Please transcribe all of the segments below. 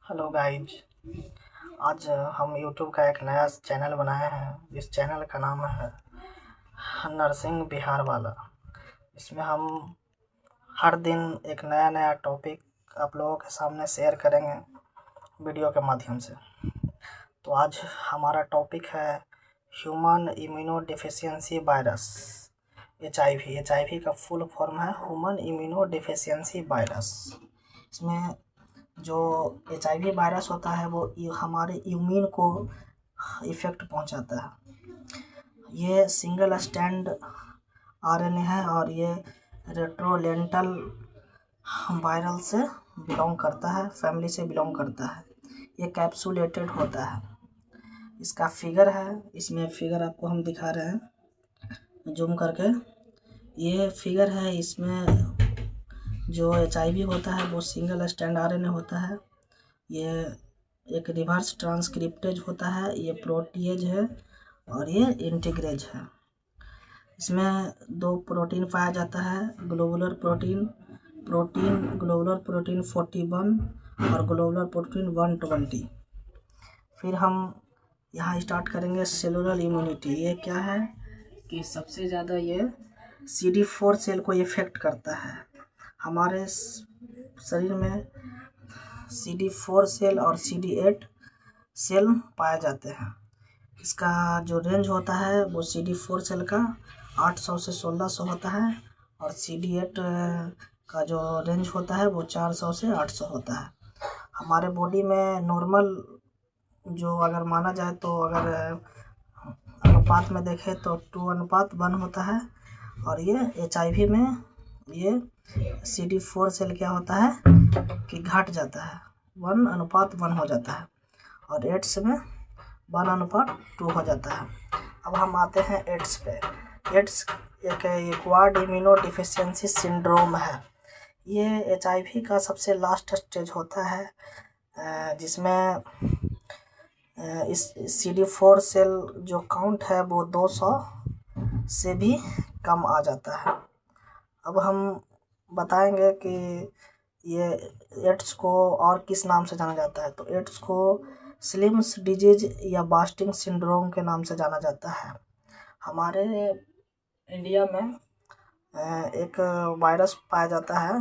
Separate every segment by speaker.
Speaker 1: Hello guys. आज हम YouTube का एक नया चैनल बनाए हैं। इस चैनल का नाम है नर्सिंग बिहार वाला। इसमें हम हर दिन एक नया नया टॉपिक आप लोगों के सामने शेयर करेंगे वीडियो के माध्यम से। तो आज हमारा टॉपिक है human immuno deficiency virus, HIV का फुल फॉर्म है ह्यूमन इम्यूनो डिफिशियंसी वायरस। इसमें जो HIV वायरस होता है वो हमारे इम्यून को इफ़ेक्ट पहुंचाता है। ये सिंगल स्टैंड RNA है और ये रेट्रोलेंटल वायरल से बिलोंग करता है, फैमिली से बिलोंग करता है। ये कैप्सुलेटेड होता है। इसका फिगर है, इसमें फिगर आपको हम दिखा रहे हैं जूम करके। ये फिगर है, इसमें जो HIV होता है वो सिंगल स्टैंड RNA होता है। ये एक रिवर्स ट्रांसक्रिप्टेज होता है, ये प्रोटीएज है और ये इंटीग्रेज है। इसमें दो प्रोटीन पाया जाता है, ग्लोबुलर प्रोटीन ग्लोबुलर प्रोटीन 41 और ग्लोबुलर प्रोटीन 120। फिर हम यहाँ स्टार्ट करेंगे सेलुलर इम्यूनिटी। ये क्या है कि सबसे ज़्यादा ये CD4 सेल को इफेक्ट करता है। हमारे शरीर में CD4 सेल और CD8 सेल पाए जाते हैं। इसका जो रेंज होता है वो CD4 सेल का 800 से 1600 होता है और CD8 का जो रेंज होता है वो 400 से 800 होता है। हमारे बॉडी में नॉर्मल जो अगर माना जाए तो अगर अनुपात में देखें तो 2:1 होता है। और ये HIV में ये CD4 सेल क्या होता है कि घट जाता है, 1:1 हो जाता है और एड्स में 1:2 हो जाता है। अब हम आते हैं एड्स पे। एड्स एक एक्वायर्ड इम्यूनो डिफिशियंसी सिंड्रोम है। ये HIV का सबसे लास्ट स्टेज होता है, जिसमें इस CD4 सेल जो काउंट है वो 200 से भी कम आ जाता है। अब हम बताएंगे कि ये एड्स को और किस नाम से जाना जाता है। तो एड्स को स्लिम्स डिजीज या बास्टिंग सिंड्रोम के नाम से जाना जाता है। हमारे इंडिया में एक वायरस पाया जाता है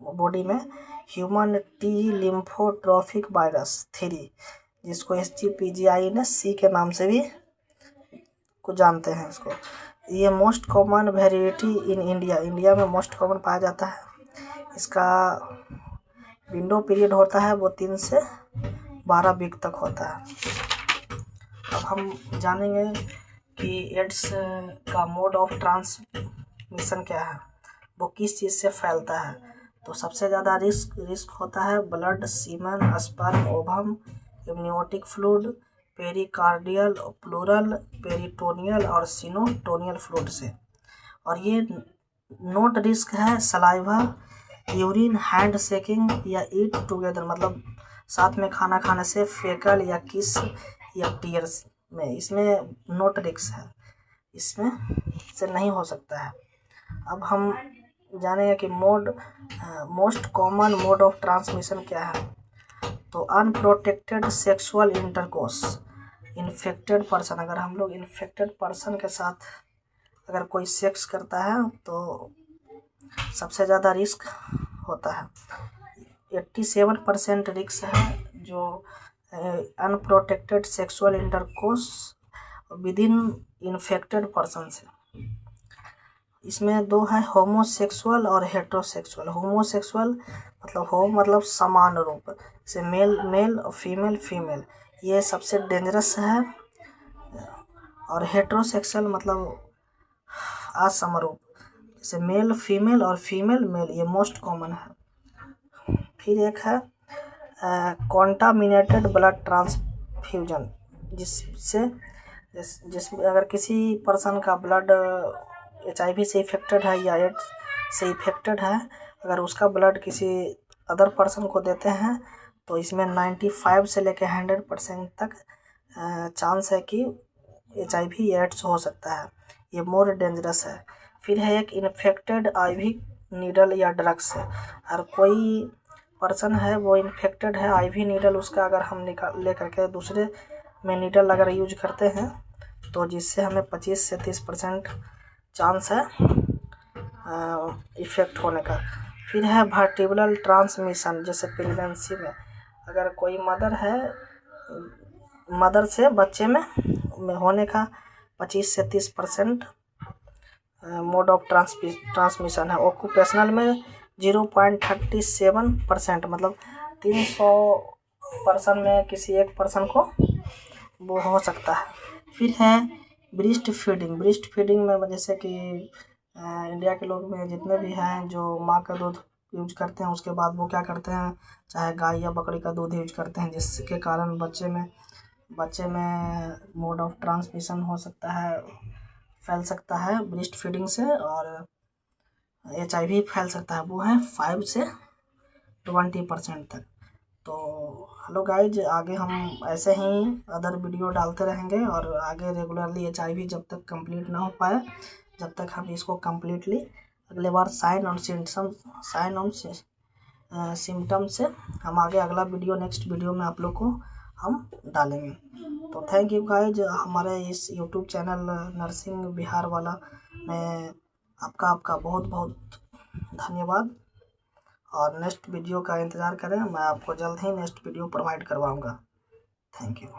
Speaker 1: बॉडी में, ह्यूमन टी लिम्फोट्रोफिक वायरस 3, जिसको HGPGINS-C के नाम से भी को जानते हैं इसको। ये most common variety in India में मोस्ट कॉमन पाया जाता है। इसका विंडो पीरियड होता है वो 3 से 12 वीक तक होता है। अब हम जानेंगे कि एड्स का मोड ऑफ ट्रांसमिशन क्या है, वो किस चीज़ से फैलता है। तो सबसे ज़्यादा रिस्क होता है blood, semen, sperm, ovum, amniotic fluid, pericardial, pleural, peritoneal और सिनोटोनियल फ्लूइड से। और ये नोट रिस्क है सलाइवा, यूरिन, हैंड शेकिंग या ईट टुगेदर, मतलब साथ में खाना खाने से, फेकल या किस या टीयर्स में। इसमें नोट रिस्क है, इसमें से नहीं हो सकता है। अब हम जानेंगे कि most common mode of transmission क्या है। तो unprotected sexual intercourse, infected person, अगर हम लोग इन्फेक्टेड पर्सन के साथ अगर कोई सेक्स करता है तो सबसे ज़्यादा रिस्क होता है। 87% रिस्क है जो unprotected sexual intercourse with in infected person से। इसमें दो है, होमोसेक्सुअल और हेट्रोसेक्सुअल। होमोसेक्सुअल मतलब होम मतलब समान रूप से, मेल मेल और फीमेल फीमेल, ये सबसे डेंजरस है। और हेट्रोसेक्सुअल मतलब असमरूप, जैसे मेल फीमेल और फीमेल मेल, ये मोस्ट कॉमन है। फिर एक है कॉन्टामिनेटेड ब्लड ट्रांसफ्यूजन, जिसमें अगर किसी पर्सन का ब्लड HIV से इफेक्टेड है या एड्स से इफेक्टेड है, अगर उसका ब्लड किसी अदर पर्सन को देते हैं तो इसमें 95 से लेकर 100% तक चांस है कि HIV एड्स हो सकता है। ये मोर डेंजरस है। फिर है एक इन्फेक्टेड IV नीडल या ड्रग्स है। हर कोई पर्सन है वो इन्फेक्टेड है, आईवी नीडल उसका अगर हम निकाल ले करके दूसरे में नीडल अगर यूज करते हैं तो जिससे हमें 25 से 30% चांस है इफ़ेक्ट होने का। फिर है वर्टिब्रल ट्रांसमिशन, जैसे प्रेगनेंसी में अगर कोई मदर है, मदर से बच्चे में होने का 25 से 30% मोड ऑफ ट्रांसमिशन है। ऑक्यूपेशनल में 0.37%, मतलब 300 पर्सन में किसी एक पर्सन को वो हो सकता है। फिर है ब्रेस्ट फीडिंग। ब्रेस्ट फीडिंग में जैसे कि इंडिया के लोग में जितने भी हैं जो माँ का दूध यूज करते हैं, उसके बाद वो क्या करते हैं, चाहे गाय या बकरी का दूध यूज करते हैं, जिसके कारण बच्चे में मोड ऑफ ट्रांसमिशन हो सकता है, फैल सकता है ब्रेस्ट फीडिंग से, और HIV फैल सकता है। वो है 5 से 20% तक। तो हेलो गाइज, आगे हम ऐसे ही अदर वीडियो डालते रहेंगे और आगे रेगुलरली HIV जब तक कंप्लीट ना हो पाए, जब तक हम इसको कम्प्लीटली अगले बार साइन और सिम्टम से हम आगे अगला वीडियो नेक्स्ट वीडियो में आप लोग को हम डालेंगे। तो थैंक यू गाइज, हमारे इस यूट्यूब चैनल नर्सिंग बिहार वाला में आपका बहुत बहुत धन्यवाद, और नेक्स्ट वीडियो का इंतज़ार करें, मैं आपको जल्द ही नेक्स्ट वीडियो प्रोवाइड करवाऊँगा। Thank you.